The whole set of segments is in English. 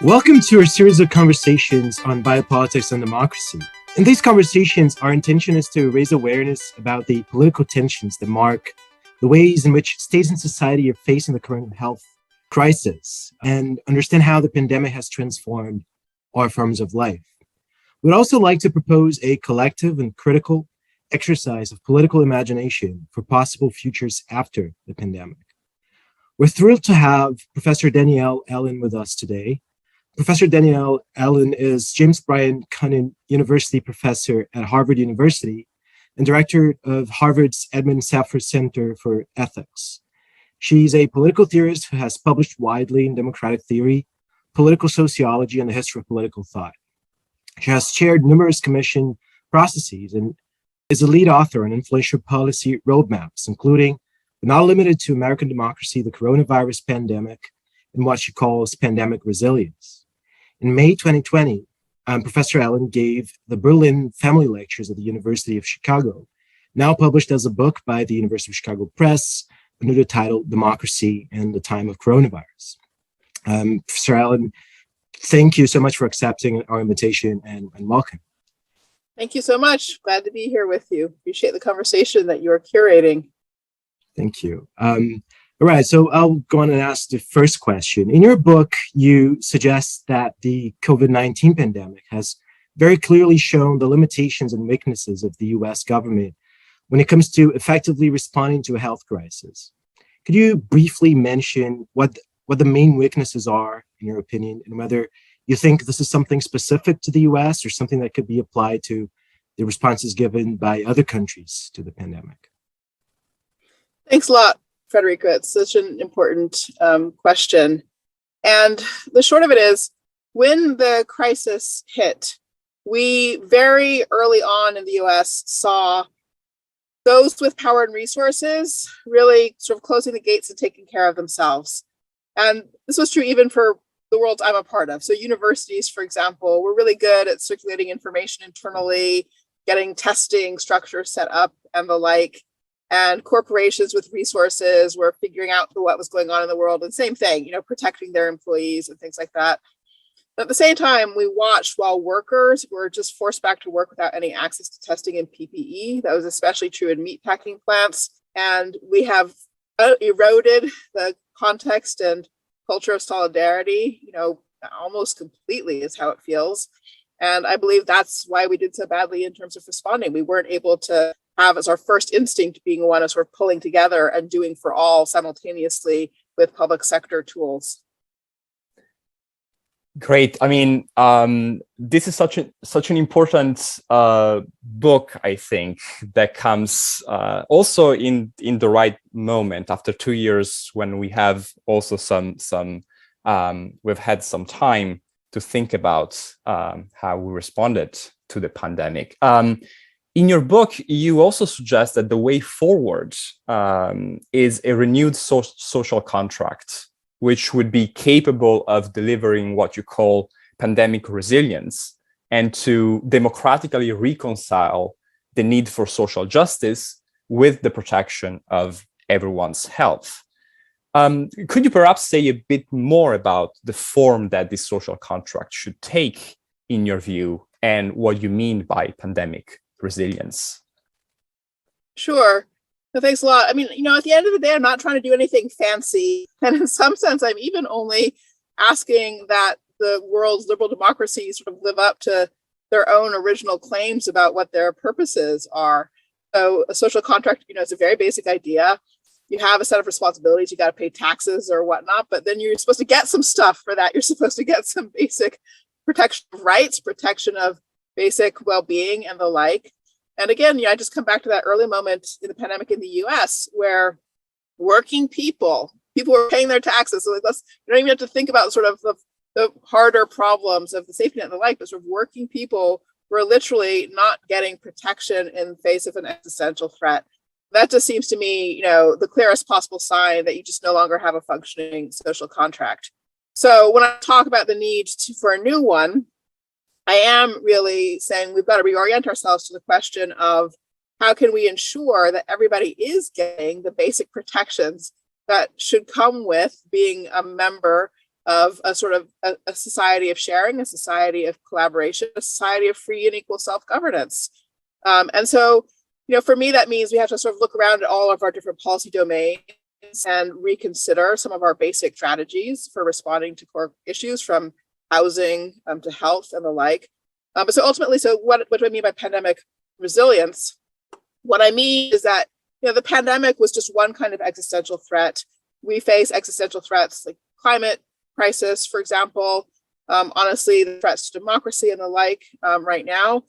Welcome to our series of conversations on biopolitics and democracy. In these conversations, our intention is to raise awareness about the political tensions that mark the ways in which states and society are facing the current health crisis and understand how the pandemic has transformed our forms of life. We'd also like to propose a collective and critical exercise of political imagination for possible futures after the pandemic. We're thrilled to have Professor Danielle Allen with us today. Professor Danielle Allen is James Bryan Cunnin University Professor at Harvard University and Director of Harvard's Edmund Safir Center for Ethics. She's a political theorist who has published widely in democratic theory, political sociology, and the history of political thought. She has chaired numerous commission processes and is a lead author on influential policy roadmaps, including, but not limited to, American Democracy, the Coronavirus Pandemic, and what she calls pandemic resilience. In May 2020, Professor Allen gave the Berlin Family Lectures at the University of Chicago, now published as a book by the University of Chicago Press under the title Democracy in the Time of Coronavirus. Professor Allen, thank you so much for accepting our invitation and welcome. Thank you so much. Glad to be here with you. Appreciate the conversation that you're curating. Thank you. All right, so I'll go on and ask the first question. In your book, you suggest that the COVID-19 pandemic has very clearly shown the limitations and weaknesses of the US government when it comes to effectively responding to a health crisis. Could you briefly mention what the main weaknesses are, in your opinion, and whether you think this is something specific to the US or something that could be applied to the responses given by other countries to the pandemic? Thanks a lot, Frederica. It's such an important question. And the short of it is, when the crisis hit, we very early on in the US saw those with power and resources really sort of closing the gates and taking care of themselves. And this was true even for the world I'm a part of. So universities, for example, were really good at circulating information internally, getting testing structures set up and the like. And corporations with resources were figuring out what was going on in the world, and same thing, protecting their employees and things like that. But at the same time, we watched while workers were just forced back to work without any access to testing and PPE. That was especially true in meatpacking plants. And we have eroded the context and culture of solidarity, almost completely is how it feels. And I believe that's why we did so badly in terms of responding. We weren't able to have as our first instinct being one of sort of pulling together and doing for all simultaneously with public sector tools. Great. I mean, this is such an important book, I think, that comes also in the right moment after 2 years when we have also we've had some time to think about how we responded to the pandemic. In your book, you also suggest that the way forward is a renewed social contract, which would be capable of delivering what you call pandemic resilience and to democratically reconcile the need for social justice with the protection of everyone's health. Could you perhaps say a bit more about the form that this social contract should take, in your view, and what you mean by pandemic resilience? Sure. Well, thanks a lot. I mean, at the end of the day, I'm not trying to do anything fancy. And in some sense, I'm even only asking that the world's liberal democracies sort of live up to their own original claims about what their purposes are. So a social contract, is a very basic idea. You have a set of responsibilities, you got to pay taxes or whatnot, but then you're supposed to get some stuff for that. You're supposed to get some basic protection of rights, protection of basic well-being and the like. And again, I just come back to that early moment in the pandemic in the US where working people were paying their taxes. So you don't even have to think about sort of the harder problems of the safety net and the like, but sort of working people were literally not getting protection in the face of an existential threat. That just seems to me, the clearest possible sign that you just no longer have a functioning social contract. So when I talk about the need for a new one, I am really saying we've got to reorient ourselves to the question of how can we ensure that everybody is getting the basic protections that should come with being a member of a sort of a society of sharing, a society of collaboration, a society of free and equal self-governance. And so, for me, that means we have to sort of look around at all of our different policy domains and reconsider some of our basic strategies for responding to core issues, from housing to health and the like. But so ultimately, what do I mean by pandemic resilience? What I mean is that the pandemic was just one kind of existential threat. We face existential threats like climate crisis, for example. Honestly, the threats to democracy and the like right now.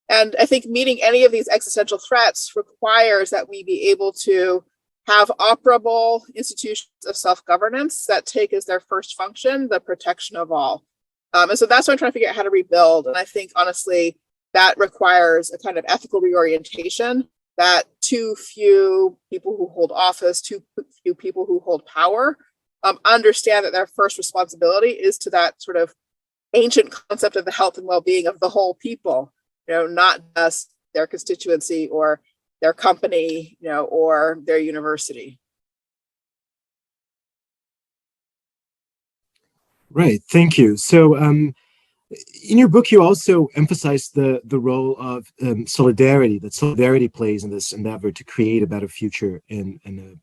And I think meeting any of these existential threats requires that we be able to have operable institutions of self-governance that take as their first function the protection of all. And so that's what I'm trying to figure out how to rebuild. And I think, honestly, that requires a kind of ethical reorientation, that too few people who hold office, too few people who hold power understand that their first responsibility is to that sort of ancient concept of the health and well-being of the whole people, not just their constituency or their company, or their university. Right. Thank you. So, in your book, you also emphasize the role of solidarity that solidarity plays in this endeavor to create a better future in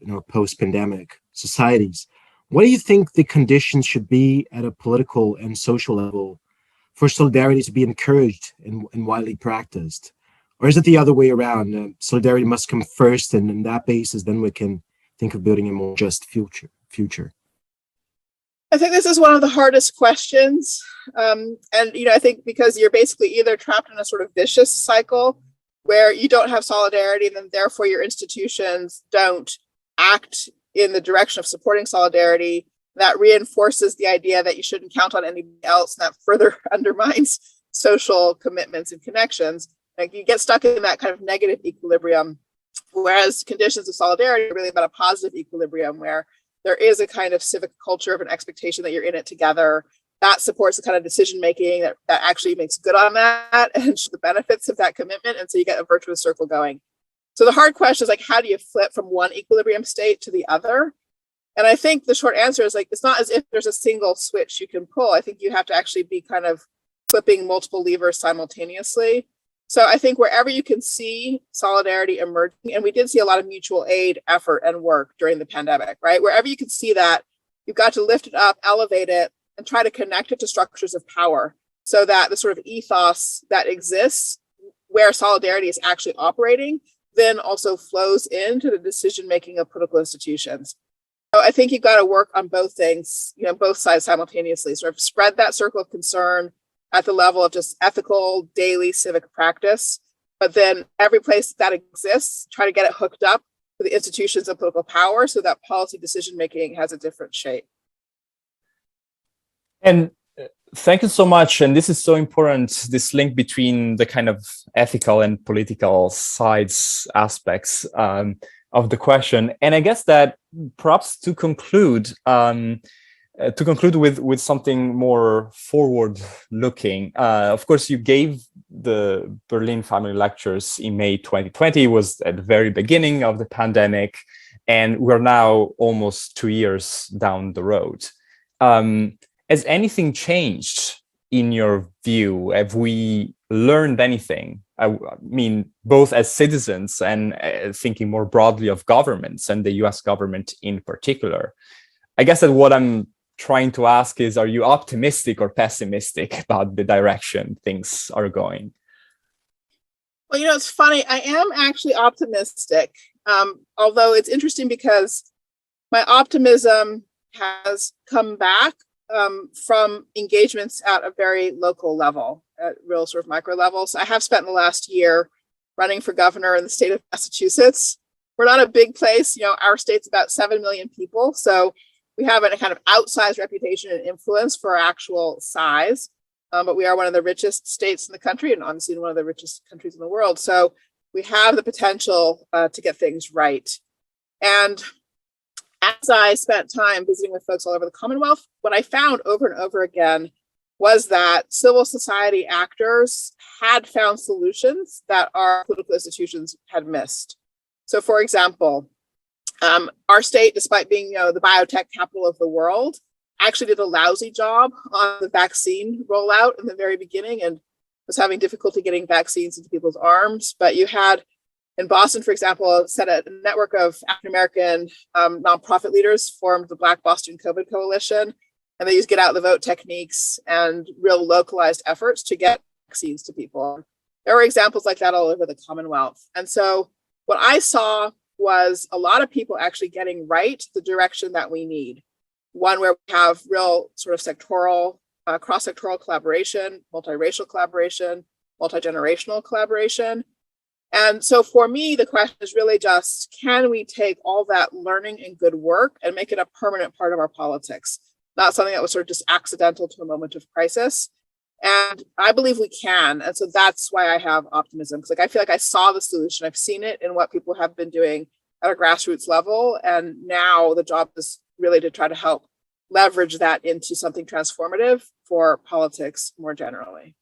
our post-pandemic societies. What do you think the conditions should be at a political and social level for solidarity to be encouraged and widely practiced? Or is it the other way around? Solidarity must come first, and on that basis, then we can think of building a more just future. I think this is one of the hardest questions. And I think because you're basically either trapped in a sort of vicious cycle where you don't have solidarity, and then therefore your institutions don't act in the direction of supporting solidarity. That reinforces the idea that you shouldn't count on anybody else, and that further undermines social commitments and connections. Like, you get stuck in that kind of negative equilibrium, whereas conditions of solidarity are really about a positive equilibrium where there is a kind of civic culture of an expectation that you're in it together that supports the kind of decision making that actually makes good on that and the benefits of that commitment. And so you get a virtuous circle going. So the hard question is, like, how do you flip from one equilibrium state to the other? And I think the short answer is, like, it's not as if there's a single switch you can pull. I think you have to actually be kind of flipping multiple levers simultaneously. So I think wherever you can see solidarity emerging, and we did see a lot of mutual aid effort and work during the pandemic, right? Wherever you can see that, you've got to lift it up, elevate it, and try to connect it to structures of power so that the sort of ethos that exists where solidarity is actually operating then also flows into the decision-making of political institutions. So I think you've got to work on both things, both sides simultaneously, sort of spread that circle of concern at the level of just ethical daily civic practice, but then every place that exists, try to get it hooked up to the institutions of political power so that policy decision-making has a different shape. And thank you so much. And this is so important, this link between the kind of ethical and political sides aspects of the question. And I guess that perhaps to conclude with something more forward-looking. Of course, you gave the Berlin Family Lectures in May 2020. It was at the very beginning of the pandemic, and we're now almost 2 years down the road. Has anything changed in your view? Have we learned anything? I mean, both as citizens and thinking more broadly of governments and the US government in particular. I guess that what I'm trying to ask is, are you optimistic or pessimistic about the direction things are going? Well, it's funny. I am actually optimistic, although it's interesting because my optimism has come back from engagements at a very local level, at real sort of micro levels. I have spent the last year running for governor in the state of Massachusetts. We're not a big place. Our state's about 7 million people. So we have a kind of outsized reputation and influence for our actual size. But we are one of the richest states in the country, and honestly, one of the richest countries in the world. So we have the potential to get things right. And as I spent time visiting with folks all over the Commonwealth, what I found over and over again was that civil society actors had found solutions that our political institutions had missed. So, for example, our state, despite being the biotech capital of the world, actually did a lousy job on the vaccine rollout in the very beginning and was having difficulty getting vaccines into people's arms. But you had in Boston, for example, set a network of African-American nonprofit leaders formed the Black Boston COVID Coalition, and they used get out the vote techniques and real localized efforts to get vaccines to people. There were examples like that all over the Commonwealth. And so what I saw was a lot of people actually getting right the direction that we need. One where we have real sort of sectoral, cross-sectoral collaboration, multiracial collaboration, multi-generational collaboration. And so for me, the question is really just, can we take all that learning and good work and make it a permanent part of our politics? Not something that was sort of just accidental to a moment of crisis. And I believe we can. And so that's why I have optimism, because I feel like I saw the solution. I've seen it in what people have been doing at a grassroots level. And now the job is really to try to help leverage that into something transformative for politics more generally.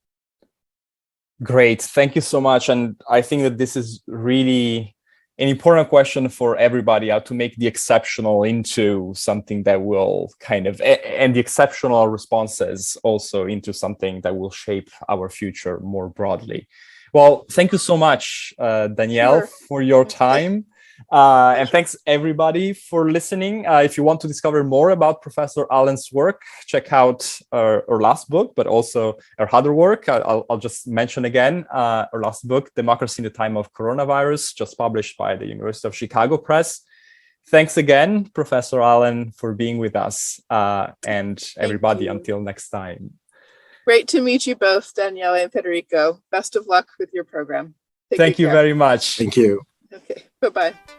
Great. Thank you so much. And I think that this is really an important question for everybody, how to make the exceptional into something that will and the exceptional responses also into something that will shape our future more broadly. Well, thank you so much, Danielle, for your time. And thanks everybody for listening. If you want to discover more about Professor Allen's work, check out her last book, but also her other work. I'll just mention again, her last book, Democracy in the Time of Coronavirus, just published by the University of Chicago Press. Thanks again, Professor Allen, for being with us. And everybody, until next time. Great to meet you both, Danielle and Federico. Best of luck with your program. Thank you very much. Thank you. Okay, bye-bye.